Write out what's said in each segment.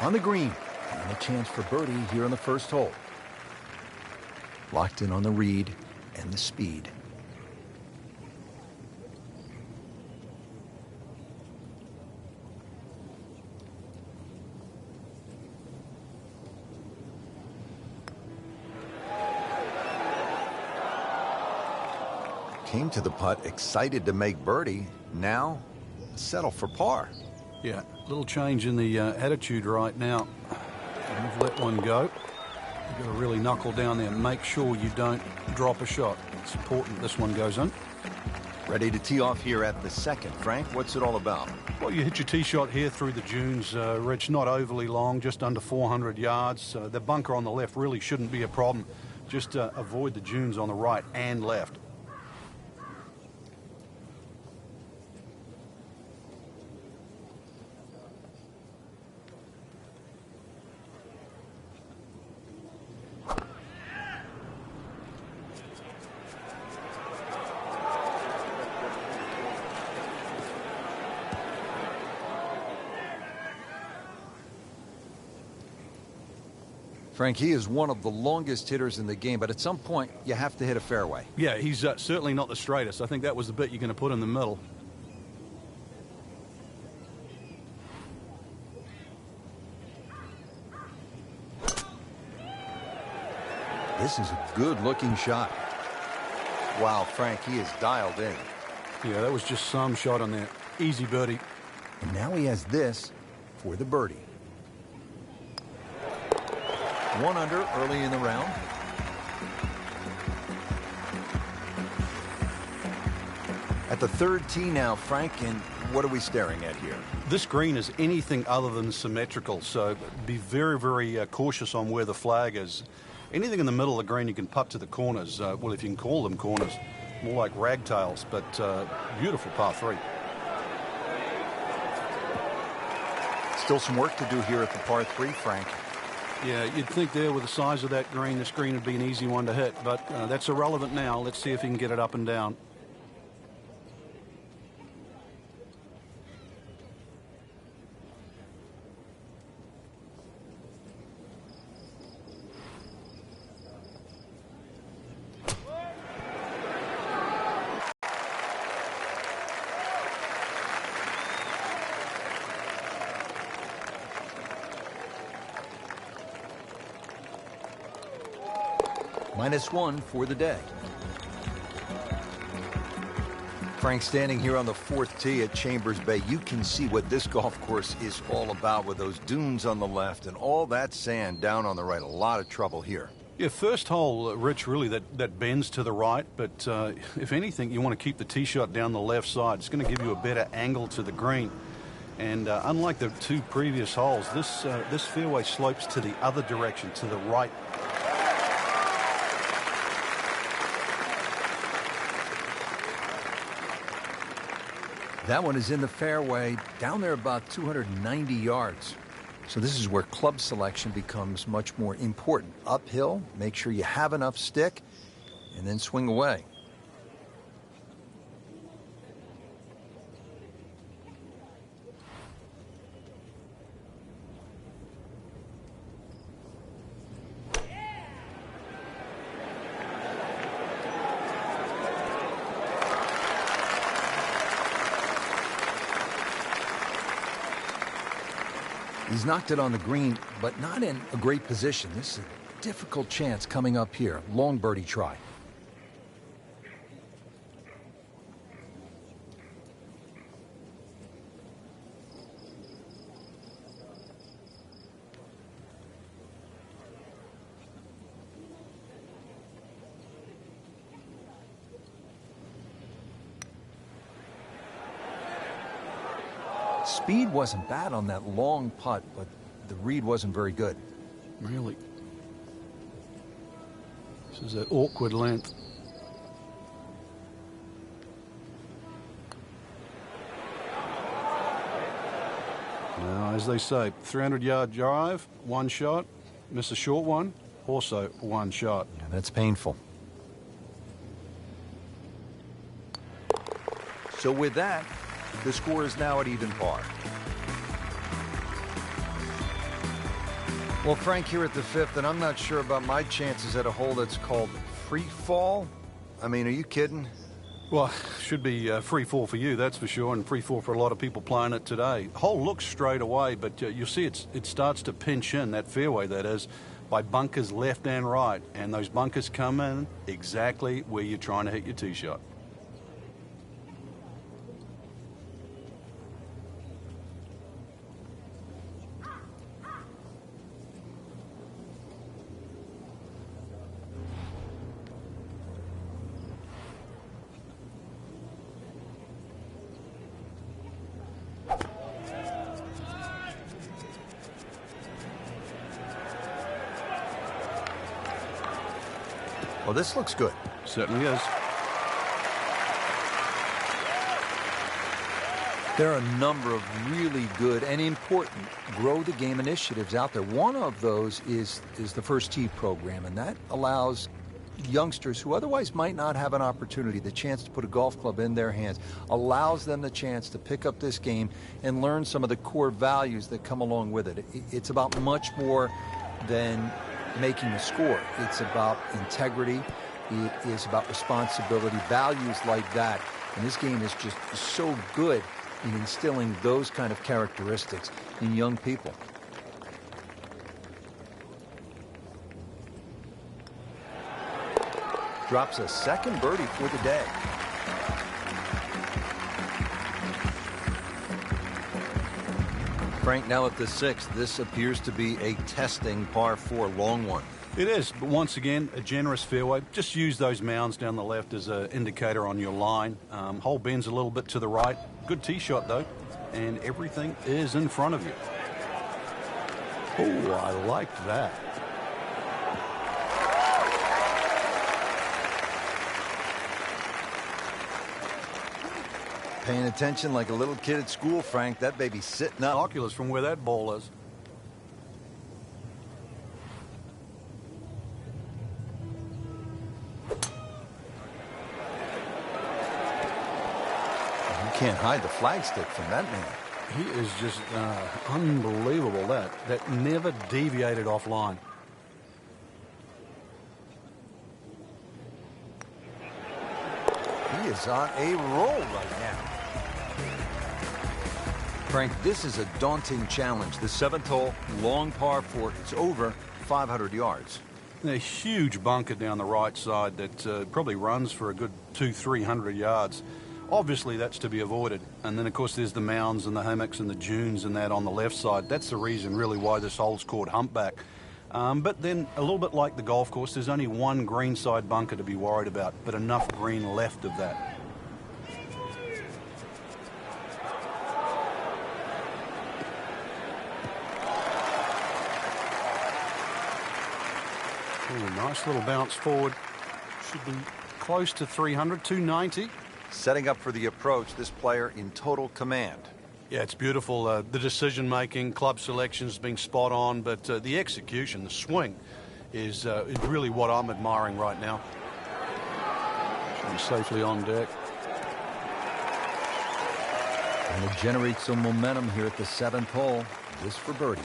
on the green. And a chance for birdie here on the first hole. Locked in on the read and the speed. Came to the putt excited to make birdie. Now, settle for par. Yeah, little change in the attitude right now. You've let one go. You've got to really knuckle down there and make sure you don't drop a shot. It's important this one goes in. Ready to tee off here at the second. Frank, what's it all about? Well, you hit your tee shot here through the dunes, Rich, not overly long, just under 400 yards. The bunker on the left really shouldn't be a problem. Just avoid the dunes on the right and left. Frank, he is one of the longest hitters in the game, but at some point, you have to hit a fairway. Yeah, he's certainly not the straightest. I think that was the bit you're going to put in the middle. This is a good-looking shot. Wow, Frank, he is dialed in. Yeah, that was just some shot on there. Easy birdie. And now he has this for the birdie. 1 under early in the round. At the third tee now, Frank, and what are we staring at here? This green is anything other than symmetrical, so be very, very cautious on where the flag is. Anything in the middle of the green you can putt to the corners. Well, if you can call them corners, more like ragtails, but beautiful par 3. Still some work to do here at the par 3, Frank. Yeah, you'd think there with the size of that green, this green would be an easy one to hit, but that's irrelevant now. Let's see if he can get it up and down. -1 for the day. Frank, standing here on the 4th tee at Chambers Bay, you can see what this golf course is all about with those dunes on the left and all that sand down on the right. A lot of trouble here. Yeah, first hole, Rich, really that bends to the right, but if anything, you want to keep the tee shot down the left side. It's going to give you a better angle to the green. And unlike the 2 previous holes, this fairway slopes to the other direction, to the right. That one is in the fairway, down there about 290 yards. So this is where club selection becomes much more important. Uphill, make sure you have enough stick, and then swing away. He's knocked it on the green, but not in a great position. This is a difficult chance coming up here. Long birdie try. Speed wasn't bad on that long putt, but the read wasn't very good. Really? This is an awkward length. Now, as they say, 300-yard drive, 1 shot. Miss a short one, also 1 shot. Yeah, that's painful. So with that, the score is now at even par. Well, Frank, here at the 5th, and I'm not sure about my chances at a hole that's called free fall. I mean, are you kidding? Well, should be free fall for you, that's for sure, and free fall for a lot of people playing it today. Hole looks straight away, but you'll see it starts to pinch in, that fairway that is, by bunkers left and right, and those bunkers come in exactly where you're trying to hit your tee shot. Well, this looks good. Certainly is. There are a number of really good and important grow the game initiatives out there. One of those is the First Tee program, and that allows youngsters who otherwise might not have an opportunity, the chance to put a golf club in their hands, allows them the chance to pick up this game and learn some of the core values that come along with it. It's about much more than making a score. It's about integrity. It is about responsibility, values like that. And this game is just so good in instilling those kind of characteristics in young people. Drops a second birdie for the day. Frank, now at the 6th, this appears to be a testing par 4 long one. It is, but once again, a generous fairway. Just use those mounds down the left as an indicator on your line. Hole bends a little bit to the right. Good tee shot, though, and everything is in front of you. Oh, I like that. Paying attention like a little kid at school, Frank. That baby's sitting up. Oculus from where that ball is. You can't hide the flagstick from that man. He is just unbelievable, that never deviated offline. He is on a roll right now. Frank, this is a daunting challenge. The 7th hole, long par 4. It's over 500 yards. A huge bunker down the right side that probably runs for a good 200-300 yards. Obviously, that's to be avoided. And then, of course, there's the mounds and the hammocks and the dunes and that on the left side. That's the reason, really, why this hole's called Humpback. But then, a little bit like the golf course, there's only one green side bunker to be worried about, but enough green left of that. Ooh, nice little bounce forward. Should be close to 300, 290. Setting up for the approach, this player in total command. Yeah, it's beautiful. The decision-making, club selection's been spot on, but the execution, the swing, is really what I'm admiring right now. Should be safely on deck. And to generate some momentum here at the 7th hole, this for birdie.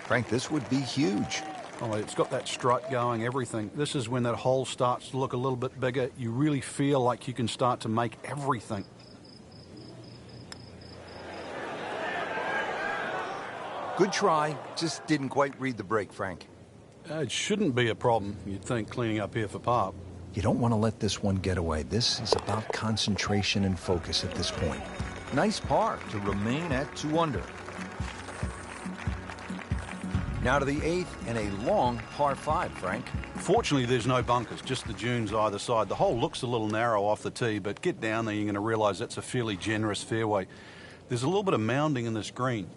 Frank, this would be huge. Oh, it's got that strut going, everything. This is when that hole starts to look a little bit bigger. You really feel like you can start to make everything. Good try, just didn't quite read the break, Frank. It shouldn't be a problem, you'd think, cleaning up here for par. You don't want to let this one get away. This is about concentration and focus at this point. Nice par to remain at 2 under. Now to the 8th and a long par 5, Frank. Fortunately, there's no bunkers, just the dunes either side. The hole looks a little narrow off the tee, but get down there, you're going to realize that's a fairly generous fairway. There's a little bit of mounding in this green,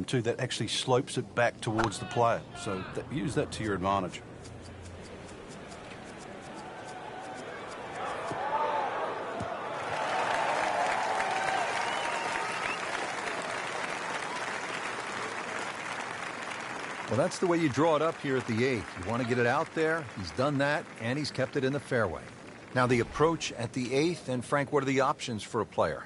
too, that actually slopes it back towards the player. So use that to your advantage. Well, that's the way you draw it up here at the 8th. You want to get it out there. He's done that, and he's kept it in the fairway. Now the approach at the 8th, and Frank, what are the options for a player?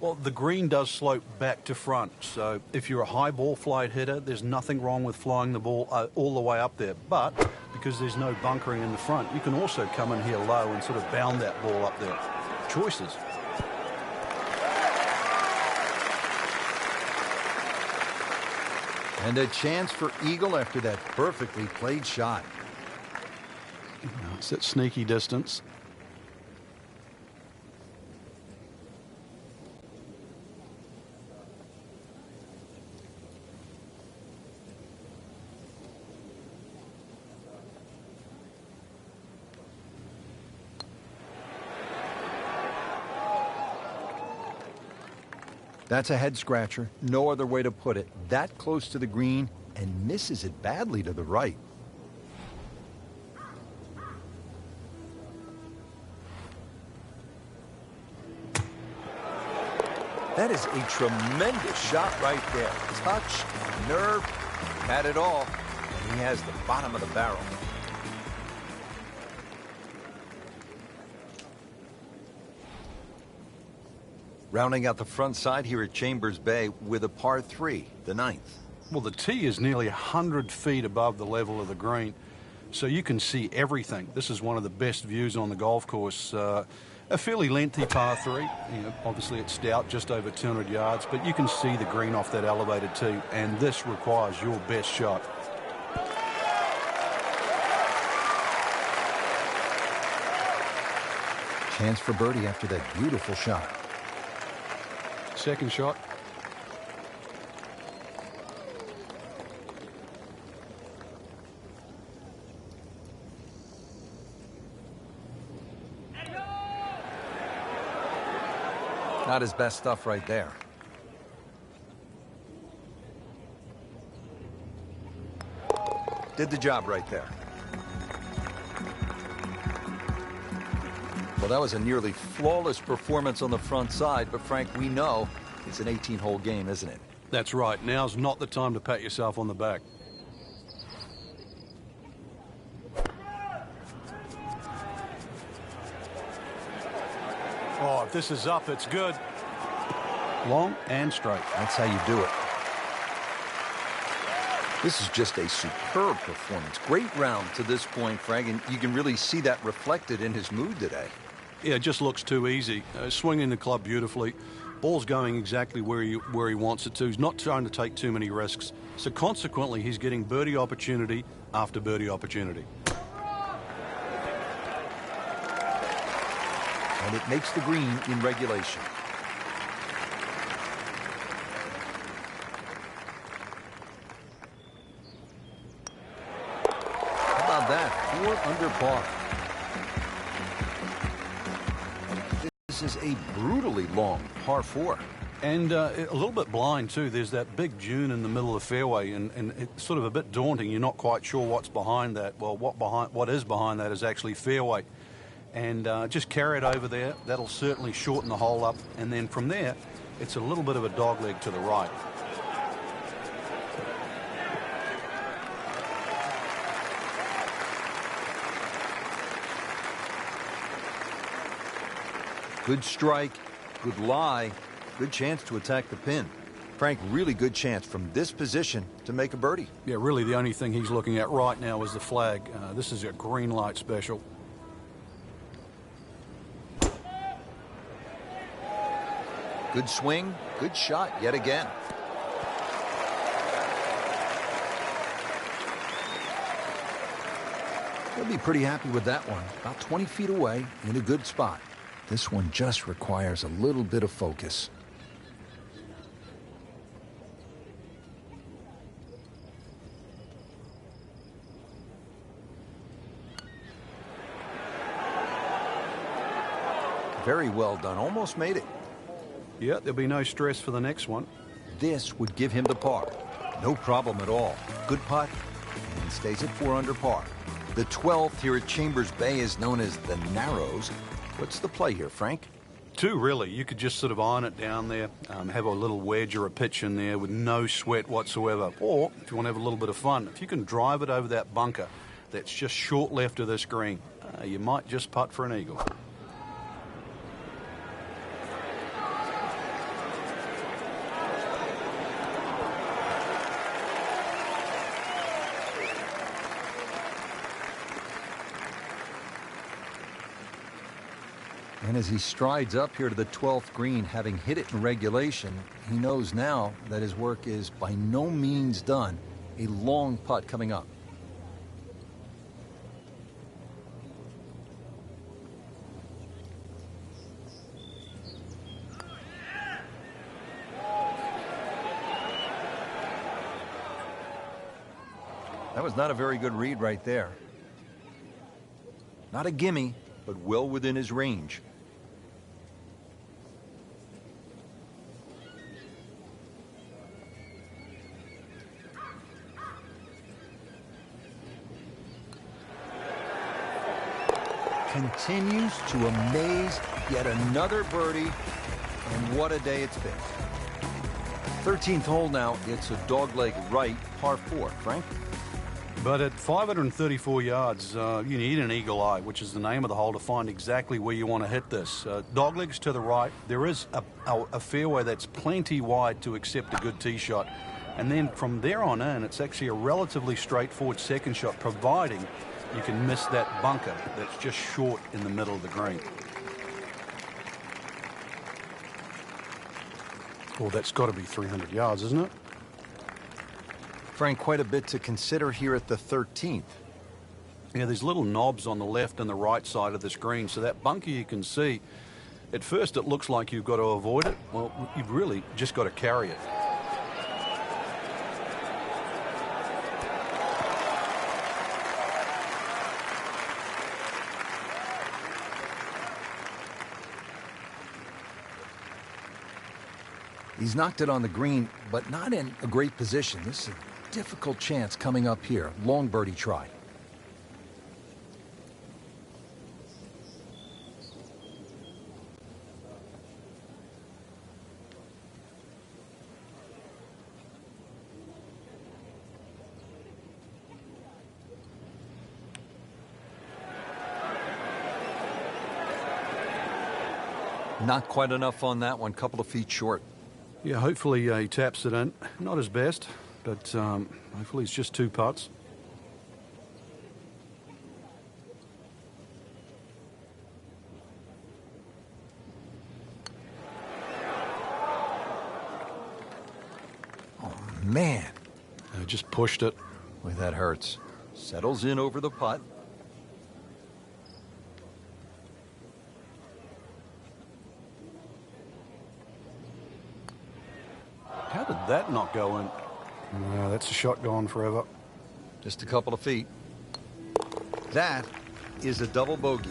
Well, the green does slope back to front, so if you're a high ball flight hitter, there's nothing wrong with flying the ball all the way up there. But because there's no bunkering in the front, you can also come in here low and sort of bound that ball up there. Choices. And a chance for eagle after that perfectly played shot. It's at sneaky distance. That's a head scratcher. No other way to put it. That close to the green and misses it badly to the right. That is a tremendous shot right there. Touch, nerve, had it all. And he has the bottom of the barrel. Rounding out the front side here at Chambers Bay with a par 3, the 9th. Well, the tee is nearly 100 feet above the level of the green, so you can see everything. This is one of the best views on the golf course. A fairly lengthy par 3. Obviously it's stout, just over 200 yards, but you can see the green off that elevated tee, and this requires your best shot. Chance for birdie after that beautiful shot. Second shot. Not his best stuff right there. Did the job right there. Well, that was a nearly flawless performance on the front side, but Frank, we know it's an 18-hole game, isn't it? That's right. Now's not the time to pat yourself on the back. Oh, if this is up, it's good. Long and straight. That's how you do it. This is just a superb performance. Great round to this point, Frank, and you can really see that reflected in his mood today. Yeah, it just looks too easy. Swinging the club beautifully. Ball's going exactly where he wants it to. He's not trying to take too many risks. So consequently, he's getting birdie opportunity after birdie opportunity. And it makes the green in regulation. How about that? 4 under par. This is a brutally long par 4. And a little bit blind, too. There's that big dune in the middle of the fairway, and it's sort of a bit daunting. You're not quite sure what's behind that. Well, what is behind that is actually fairway. And just carry it over there. That'll certainly shorten the hole up. And then from there, it's a little bit of a dogleg to the right. Good strike, good lie, good chance to attack the pin. Frank, really good chance from this position to make a birdie. Yeah, really the only thing he's looking at right now is the flag. This is a green light special. Good swing, good shot yet again. He'll be pretty happy with that one. About 20 feet away in a good spot. This one just requires a little bit of focus. Very well done. Almost made it. Yeah, there'll be no stress for the next one. This would give him the par. No problem at all. Good putt, and stays at 4 under par. The 12th here at Chambers Bay is known as the Narrows. What's the play here, Frank? 2, really. You could just sort of iron it down there, have a little wedge or a pitch in there with no sweat whatsoever. Or, if you want to have a little bit of fun, if you can drive it over that bunker that's just short left of this green, you might just putt for an eagle. And as he strides up here to the 12th green, having hit it in regulation, he knows now that his work is by no means done. A long putt coming up. That was not a very good read right there. Not a gimme, but well within his range. Continues to amaze. Yet another birdie, and what a day it's been. 13th hole now. It's a dogleg right, par 4. Frank? But at 534 yards, you need an eagle eye, which is the name of the hole, to find exactly where you want to hit this. Doglegs to the right. There is a fairway that's plenty wide to accept a good tee shot. And then from there on in, it's actually a relatively straightforward second shot, providing you can miss that bunker that's just short in the middle of the green. Well, that's got to be 300 yards, isn't it? Frank, quite a bit to consider here at the 13th. Yeah, there's little knobs on the left and the right side of this green, so that bunker you can see, at first it looks like you've got to avoid it. Well, you've really just got to carry it. He's knocked it on the green, but not in a great position. This is a difficult chance coming up here. Long birdie try. Not quite enough on that one, couple of feet short. Yeah, hopefully he taps it in. Not his best, but hopefully it's just 2 putts. Oh, man. I just pushed it. Boy, that hurts. Settles in over the putt. How did that not go in? No, that's a shot gone forever. Just a couple of feet. That is a double bogey.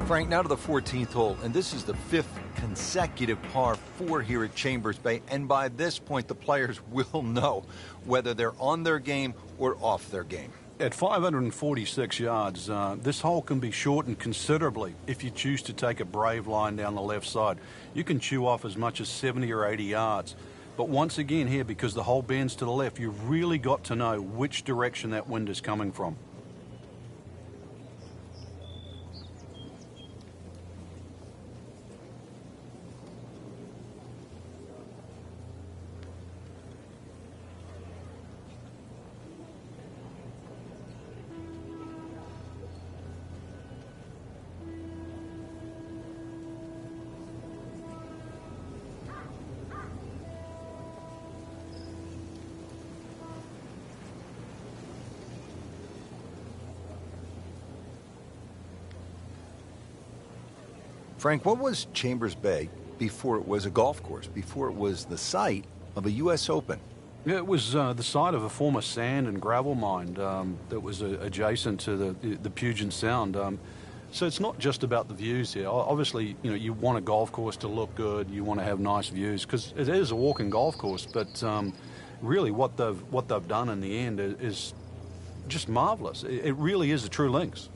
Frank, now to the 14th hole, and this is the 5th consecutive par 4 here at Chambers Bay, and by this point the players will know whether they're on their game or off their game. At 546 yards, this hole can be shortened considerably if you choose to take a brave line down the left side. You can chew off as much as 70 or 80 yards. But once again here, because the hole bends to the left, you've really got to know which direction that wind is coming from. Frank, what was Chambers Bay before it was a golf course, before it was the site of a U.S. Open? It was the site of a former sand and gravel mine that was adjacent to the Puget Sound. So it's not just about the views here. Obviously, you know, you want a golf course to look good. You want to have nice views because it is a walking golf course. But really, what they've done in the end is just marvelous. It really is a true links.